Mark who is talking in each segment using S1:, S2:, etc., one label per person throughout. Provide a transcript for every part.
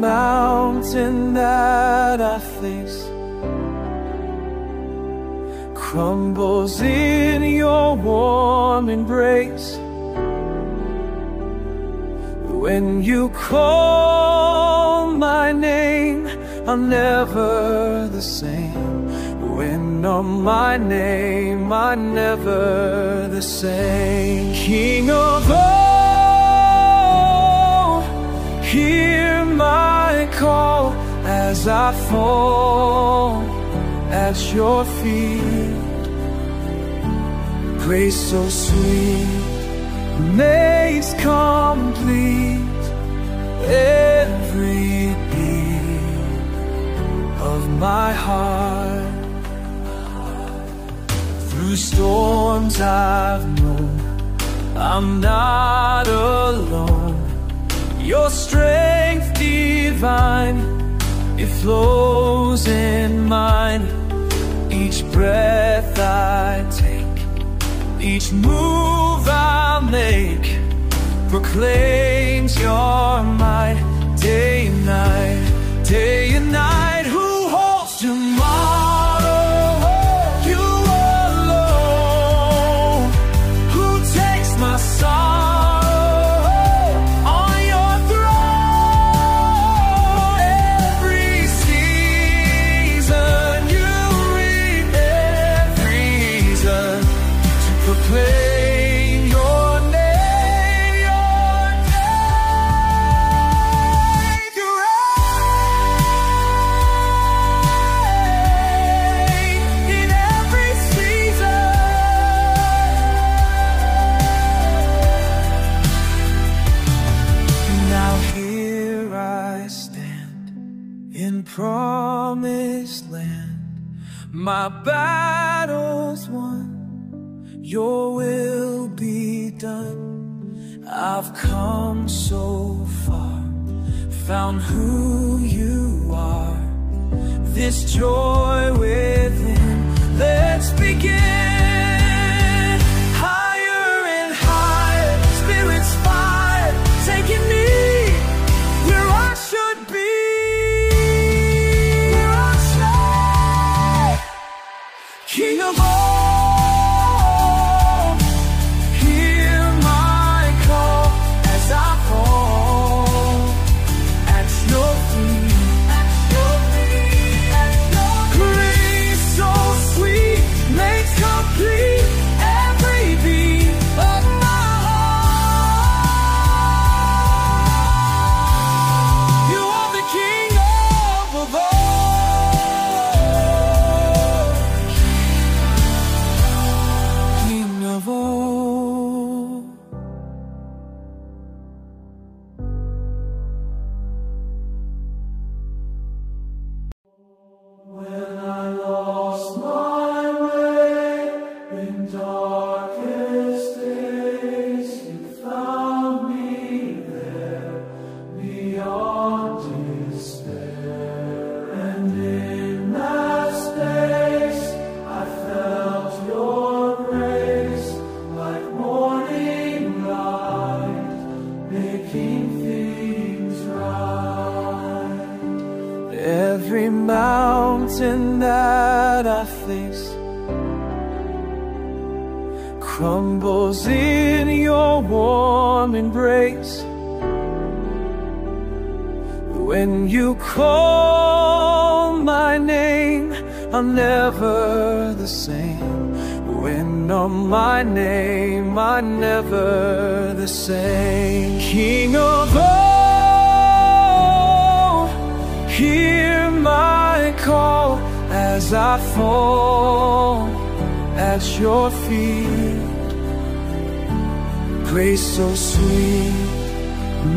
S1: mountain that I face crumbles in your warm embrace. When you call my name, I'm never the same. When on my name, I'm never the same. King of all, hear my call as I fall at your feet. Grace so sweet makes complete every beat of my heart. Through storms I've known I'm not alone. Your strength divine, it flows in mine. Each breath I take, each move I make, proclaims your might. Day and night, day and night. Who holds tomorrow? You alone. Who takes my sorrow on your throne? Every season you reap every reason to proclaim your name, your name. You reign in every season. Now here I stand in promised land. My battle's won, your will be done. I've come so far, found who you are. This joy within, let's begin. Higher and higher, Spirit's fire taking me where I should be. Where I should. King of all, hear my call as I fall at your feet. Grace so sweet makes complete every beat of my heart. You are the King of all, King of all. When I lost my way in darkest days, you found me there beyond despair. And in that space, I felt your grace like morning light, making things right. Every mountain that I face crumbles in your warm embrace. When you call my name, I'm never the same. When on my name, I'm never the same. King of all, hear my call as I fall at your feet. Grace so sweet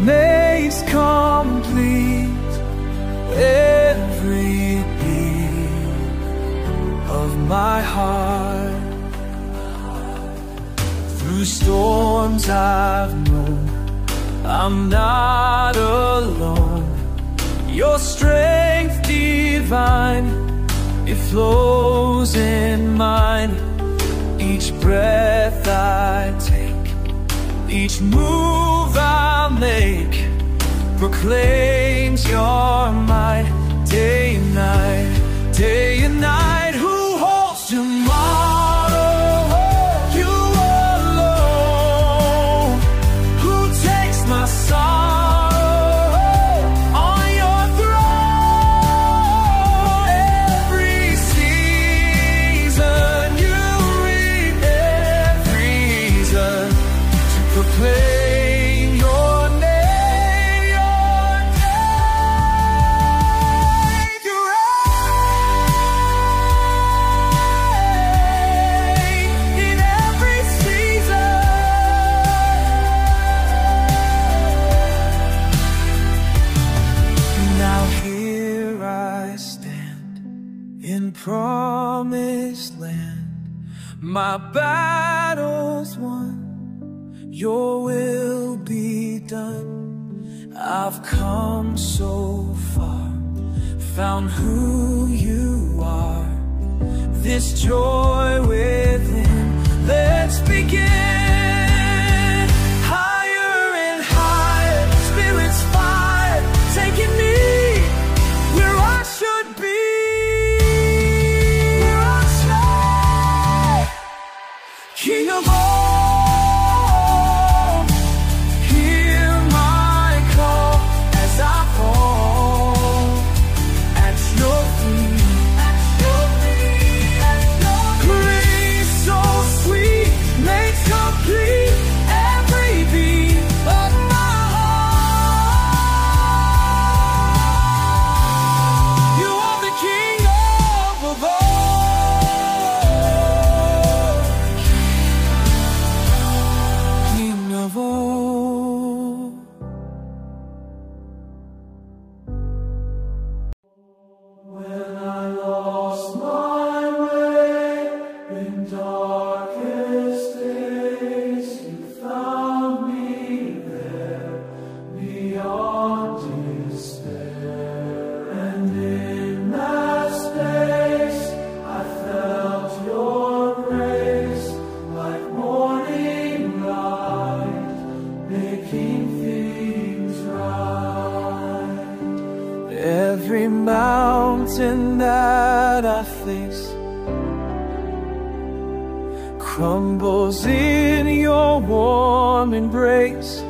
S1: makes complete every beat of my heart. Through storms I've known I'm not alone. Your strength divine, it flows in mine. Each breath I take, each move I make, proclaim proclaims your might day and night, day and night. Who holds tomorrow? You alone. Who takes my sorrow on your throne? Every season you read, every reason to proclaim your name, your name. You reign in every season. Now here I stand in promised land. My battle's won, your will be done. I've come so far, found who you are. This joy within, let's begin. Higher and higher, Spirit's fire taking me where I should be. Where I should. King of all, hear my call as I fall at your feet. Grace so sweet makes complete every beat of my heart. You are the King of all, King of all. When I lost my way in darkest days, you found me there beyond despair. And in that space, I felt your grace like morning light, making things right. Every mountain that I face crumbles in your warm embrace.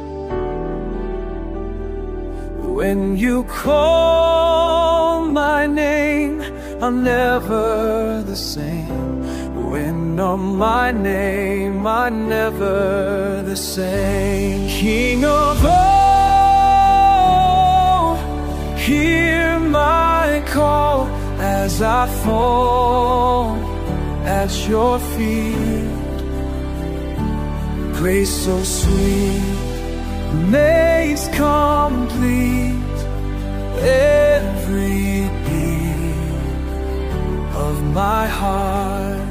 S1: When you call my name, I'm never the same. When on my name, I'm never the same. King of all, hear my call as I fall at your feet. Grace so sweet makes complete every beat of my heart.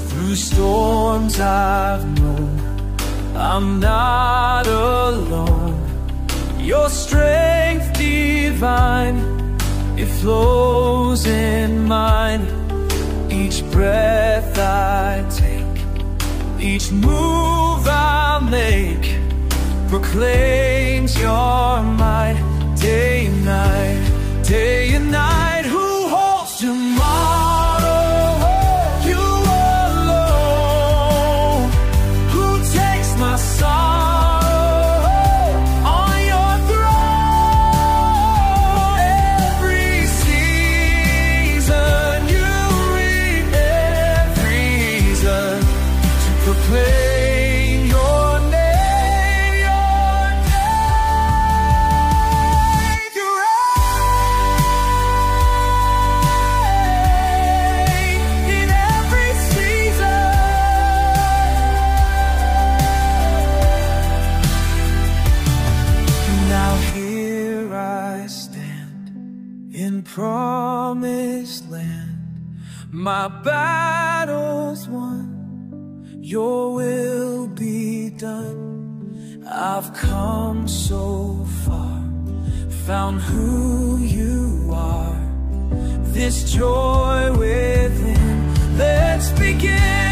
S1: Through storms I've known I'm not alone. Your strength divine, it flows in mine. Each breath I take, each move I make, proclaims your might day and night, day and night. Who holds tomorrow? You alone. Who takes my sorrow on your throne? Every season you read, every reason to proclaim your name, your name. You reign in every season. Now here I stand in promised land. My battle's won, your will be done. I've come so far, found who you are. This joy within, let's begin.